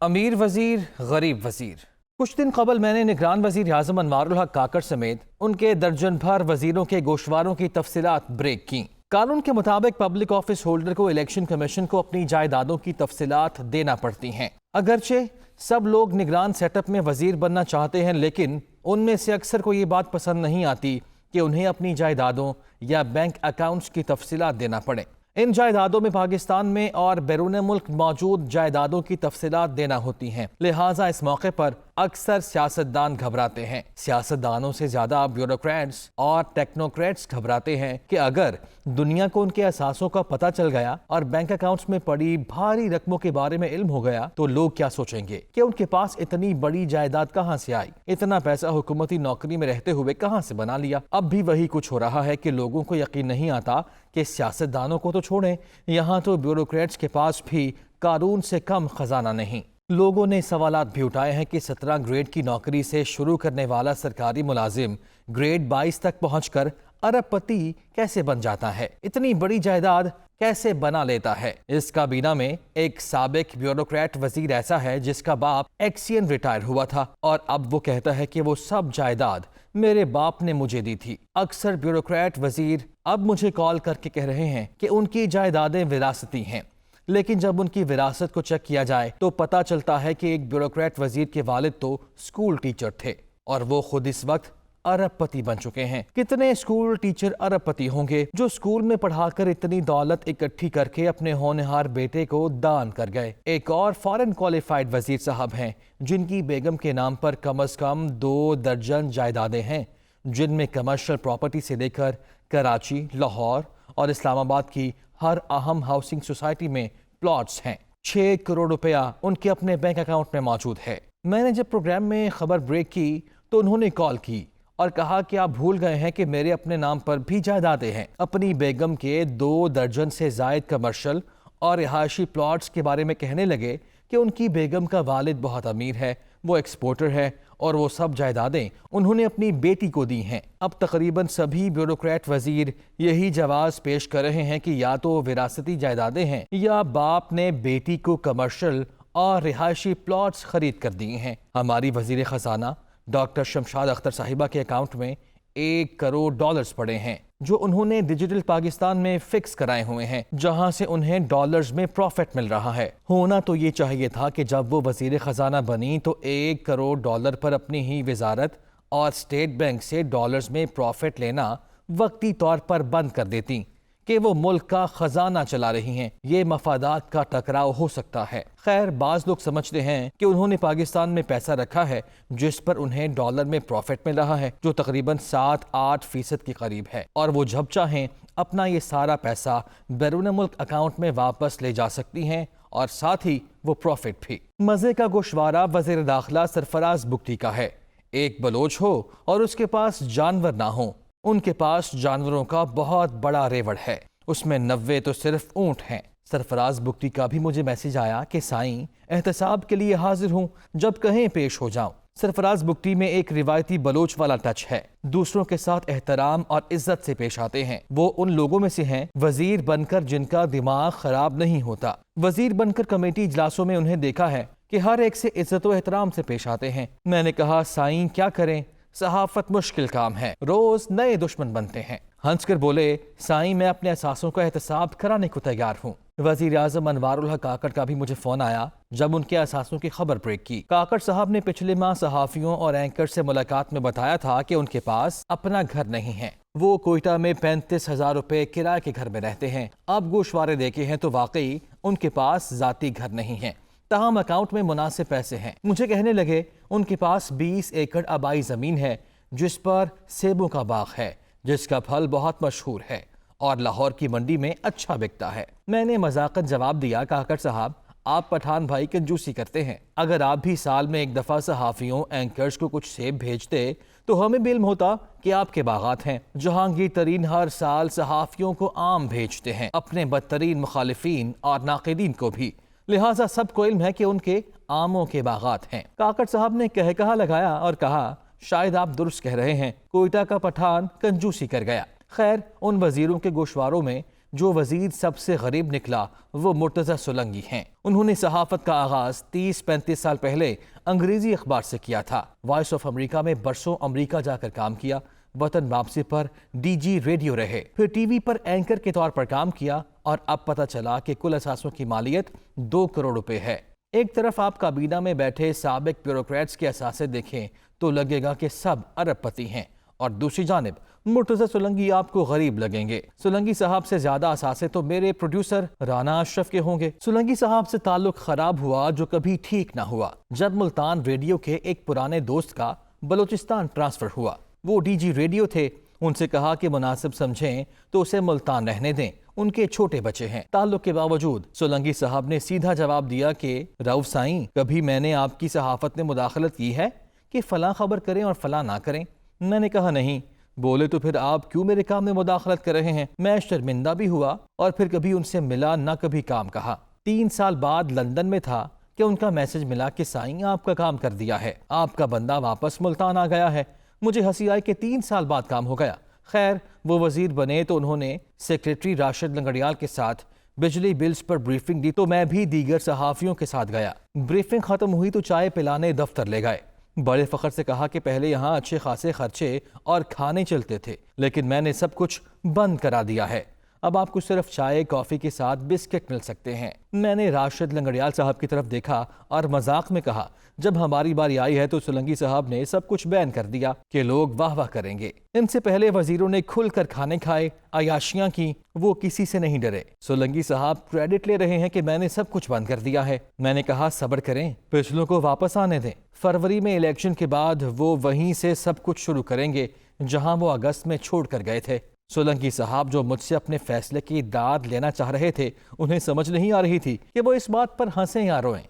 امیر وزیر غریب وزیر۔ کچھ دن قبل میں نے نگران وزیر اعظم انوار الحق کاکڑ سمیت ان کے درجن بھر وزیروں کے گوشواروں کی تفصیلات بریک کی۔ قانون کے مطابق پبلک آفس ہولڈر کو الیکشن کمیشن کو اپنی جائیدادوں کی تفصیلات دینا پڑتی ہیں۔ اگرچہ سب لوگ نگران سیٹ اپ میں وزیر بننا چاہتے ہیں، لیکن ان میں سے اکثر کو یہ بات پسند نہیں آتی کہ انہیں اپنی جائیدادوں یا بینک اکاؤنٹس کی تفصیلات دینا پڑے۔ ان جائیدادوں میں پاکستان میں اور بیرون ملک موجود جائیدادوں کی تفصیلات دینا ہوتی ہیں، لہٰذا اس موقع پر اکثر سیاستدان گھبراتے ہیں۔ سیاستدانوں سے زیادہ بیوروکریٹس اور ٹیکنوکریٹس گھبراتے ہیں کہ اگر دنیا کو ان کے اثاثوں کا پتہ چل گیا اور بینک اکاؤنٹس میں پڑی بھاری رقموں کے بارے میں علم ہو گیا تو لوگ کیا سوچیں گے کہ ان کے پاس اتنی بڑی جائیداد کہاں سے آئی، اتنا پیسہ حکومتی نوکری میں رہتے ہوئے کہاں سے بنا لیا۔ اب بھی وہی کچھ ہو رہا ہے کہ لوگوں کو یقین نہیں آتا کہ سیاستدانوں کو تو چھوڑیں، یہاں تو بیوروکریٹس کے پاس بھی قارون سے کم خزانہ نہیں۔ لوگوں نے سوالات بھی اٹھائے ہیں کہ 17 گریڈ کی نوکری سے شروع کرنے والا سرکاری ملازم گریڈ 22 تک پہنچ کر ارب پتی کیسے بن جاتا ہے، اتنی بڑی جائیداد کیسے بنا لیتا ہے۔ اس کابینہ میں ایک سابق بیوروکریٹ وزیر ایسا ہے جس کا باپ ایکسین ریٹائر ہوا تھا اور اب وہ کہتا ہے کہ وہ سب جائیداد میرے باپ نے مجھے دی تھی۔ اکثر بیوروکریٹ وزیر اب مجھے کال کر کے کہہ رہے ہیں کہ ان کی جائیدادیں وراثتی ہیں، لیکن جب ان کی وراثت کو چیک کیا جائے تو پتہ چلتا ہے کہ ایک بیوروکریٹ وزیر کے والد تو اسکول ٹیچر تھے اور وہ خود اس وقت ارب پتی بن چکے ہیں۔ کتنے اسکول ٹیچر ارب پتی ہوں گے جو اسکول میں پڑھا کر اتنی دولت اکٹھی کر کے اپنے ہونہار بیٹے کو دان کر گئے۔ ایک اور فارن کوالیفائڈ وزیر صاحب ہیں جن کی بیگم کے نام پر کم از کم 2 درجن جائیدادیں ہیں، جن میں کمرشل پراپرٹی سے لے کر کراچی، لاہور اور اسلام آباد کی ہر اہم ہاؤسنگ سوسائٹی میں پلاٹس ہیں۔ 6 کروڑ روپیہ ان کے اپنے بینک اکاؤنٹ میں موجود ہے۔ میں نے جب پروگرام میں خبر بریک کی تو انہوں نے کال کی اور کہا کہ آپ بھول گئے ہیں کہ میرے اپنے نام پر بھی جائیدادیں ہیں۔ اپنی بیگم کے 2 درجن سے زائد کمرشل اور رہائشی پلاٹس کے بارے میں کہنے لگے کہ ان کی بیگم کا والد بہت امیر ہے، وہ ایکسپورٹر ہے اور وہ سب جائیدادیں انہوں نے اپنی بیٹی کو دی ہیں۔ اب تقریباً سبھی بیوروکریٹ وزیر یہی جواز پیش کر رہے ہیں کہ یا تو وراثتی جائیدادیں ہیں یا باپ نے بیٹی کو کمرشل اور رہائشی پلاٹس خرید کر دیے ہیں۔ ہماری وزیر خزانہ ڈاکٹر شمشاد اختر صاحبہ کے اکاؤنٹ میں $1 کروڑ پڑے ہیں جو انہوں نے ڈیجیٹل پاکستان میں فکس کرائے ہوئے ہیں، جہاں سے انہیں ڈالرز میں پروفٹ مل رہا ہے۔ ہونا تو یہ چاہیے تھا کہ جب وہ وزیر خزانہ بنی تو $1 کروڑ پر اپنی ہی وزارت اور اسٹیٹ بینک سے ڈالرز میں پروفٹ لینا وقتی طور پر بند کر دیتی کہ وہ ملک کا خزانہ چلا رہی ہیں۔ یہ مفادات کا ٹکراؤ ہو سکتا ہے۔ خیر، بعض لوگ سمجھتے ہیں کہ انہوں نے پاکستان میں پیسہ رکھا ہے جس پر انہیں ڈالر میں پروفٹ مل رہا ہے، جو تقریباً 7-8% کے قریب ہے، اور وہ جب چاہیں اپنا یہ سارا پیسہ بیرون ملک اکاؤنٹ میں واپس لے جا سکتی ہیں اور ساتھ ہی وہ پروفٹ بھی۔ مزے کا گوشوارہ وزیر داخلہ سرفراز بگٹی کا ہے۔ ایک بلوچ ہو اور اس کے پاس جانور نہ ہوں، ان کے پاس جانوروں کا بہت بڑا ریوڑ ہے، اس میں 90 تو صرف اونٹ ہیں۔ سرفراز بگٹی کا بھی مجھے میسج آیا کہ سائیں احتساب کے لیے حاضر ہوں، جب کہیں پیش ہو جاؤں۔ سرفراز بگٹی میں ایک روایتی بلوچ والا ٹچ ہے، دوسروں کے ساتھ احترام اور عزت سے پیش آتے ہیں۔ وہ ان لوگوں میں سے ہیں وزیر بن کر جن کا دماغ خراب نہیں ہوتا۔ وزیر بن کر کمیٹی اجلاسوں میں انہیں دیکھا ہے کہ ہر ایک سے عزت و احترام سے پیش آتے ہیں۔ میں نے کہا سائیں کیا کریں، صحافت مشکل کام ہے، روز نئے دشمن بنتے ہیں۔ ہنس کر بولے سائیں میں اپنے اثاثوں کا احتساب کرانے کو تیار ہوں۔ وزیر اعظم انوار الحق کاکڑ کا بھی مجھے فون آیا جب ان کے اثاثوں کی خبر بریک کی۔ کاکڑ صاحب نے پچھلے ماہ صحافیوں اور اینکر سے ملاقات میں بتایا تھا کہ ان کے پاس اپنا گھر نہیں ہے، وہ کوئٹہ میں 35,000 روپے کرائے کے گھر میں رہتے ہیں۔ اب گوشوارے دیکھے ہیں تو واقعی ان کے پاس ذاتی گھر نہیں ہے، تاہم اکاؤنٹ میں مناسب پیسے ہیں۔ مجھے کہنے لگے ان کے پاس 20 ایکڑ آبائی زمین ہے جس پر سیبوں کا باغ ہے، جس کا پھل بہت مشہور ہے اور لاہور کی منڈی میں اچھا بکتا ہے۔ میں نے مذاقت جواب دیا کاکڑ صاحب آپ پٹھان بھائی کنجوسی کرتے ہیں، اگر آپ بھی سال میں ایک دفعہ صحافیوں اینکرز کو کچھ سیب بھیجتے تو ہمیں بھی علم ہوتا کہ آپ کے باغات ہیں۔ جہانگیر ترین ہر سال صحافیوں کو آم بھیجتے ہیں، اپنے بدترین مخالفین اور ناقدین کو بھی، لہٰذا سب کو علم ہے کہ ان کے آموں کے باغات ہیں۔ کاکڑ صاحب نے کہا لگایا اور کہا شاید آپ درست کہہ رہے ہیں، کوئٹہ کا پٹھان کنجوسی کر گیا۔ خیر، ان وزیروں کے گوشواروں میں جو وزیر سب سے غریب نکلا وہ مرتضی سولنگی ہیں۔ انہوں نے صحافت کا آغاز 30-35 سال پہلے انگریزی اخبار سے کیا تھا۔ وائس آف امریکہ میں برسوں امریکہ جا کر کام کیا، وطن واپسی پر ڈی جی ریڈیو رہے، پھر ٹی وی پر اینکر کے طور پر کام کیا اور اب پتہ چلا کہ کل اثاثوں کی مالیت 2 کروڑ روپے ہے۔ ایک طرف آپ کابینہ میں بیٹھے سابق بیوروکریٹس کے اثاثے دیکھیں تو لگے گا کہ سب ارب پتی ہیں، اور دوسری جانب مرتضی سولنگی آپ کو غریب لگیں گے۔ سولنگی صاحب سے زیادہ اثاثے تو میرے پروڈیوسر رانا اشرف کے ہوں گے۔ سولنگی صاحب سے تعلق خراب ہوا جو کبھی ٹھیک نہ ہوا، جب ملتان ریڈیو کے ایک پرانے دوست کا بلوچستان ٹرانسفر ہوا۔ وہ ڈی جی ریڈیو تھے، ان سے کہا کہ مناسب سمجھیں تو اسے ملتان رہنے دیں، ان کے چھوٹے بچے ہیں۔ تعلق کے باوجود سولنگی صاحب نے سیدھا جواب دیا کہ رؤف سائیں، کبھی میں نے آپ کی صحافت میں مداخلت کی ہے کہ فلاں خبر کریں اور فلاں نہ کریں؟ میں نے کہا نہیں۔ بولے تو پھر آپ کیوں میرے کام میں مداخلت کر رہے ہیں؟ میں شرمندہ بھی ہوا اور پھر کبھی ان سے ملا نہ کبھی کام کہا۔ 3 سال بعد لندن میں تھا کہ ان کا میسج ملا کہ سائیں آپ کا کام کر دیا ہے، آپ کا بندہ واپس ملتان آ گیا ہے۔ مجھے ہنسی آئی کہ 3 سال بعد کام ہو گیا۔ خیر وہ وزیر بنے تو انہوں نے سیکریٹری راشد لنگڑیال کے ساتھ بجلی بلز پر بریفنگ دی، تو میں بھی دیگر صحافیوں کے ساتھ گیا۔ بریفنگ ختم ہوئی تو چائے پلانے دفتر لے گئے۔ بڑے فخر سے کہا کہ پہلے یہاں اچھے خاصے خرچے اور کھانے چلتے تھے، لیکن میں نے سب کچھ بند کرا دیا ہے، اب آپ کو صرف چائے کافی کے ساتھ بسکٹ مل سکتے ہیں۔ میں نے راشد لنگڑیال صاحب کی طرف دیکھا اور مذاق میں کہا جب ہماری باری آئی ہے تو سولنگی صاحب نے سب کچھ بین کر دیا کہ لوگ واہ واہ کریں گے۔ ان سے پہلے وزیروں نے کھل کر کھانے کھائے، عیاشیاں کی، وہ کسی سے نہیں ڈرے۔ سولنگی صاحب کریڈٹ لے رہے ہیں کہ میں نے سب کچھ بند کر دیا ہے۔ میں نے کہا صبر کریں، پچھلوں کو واپس آنے دیں، فروری میں الیکشن کے بعد وہ وہیں سے سب کچھ شروع کریں گے جہاں وہ اگست میں چھوڑ کر گئے تھے۔ سولنگی صاحب جو مجھ سے اپنے فیصلے کی داد لینا چاہ رہے تھے، انہیں سمجھ نہیں آ رہی تھی کہ وہ اس بات پر ہنسیں یا روئیں۔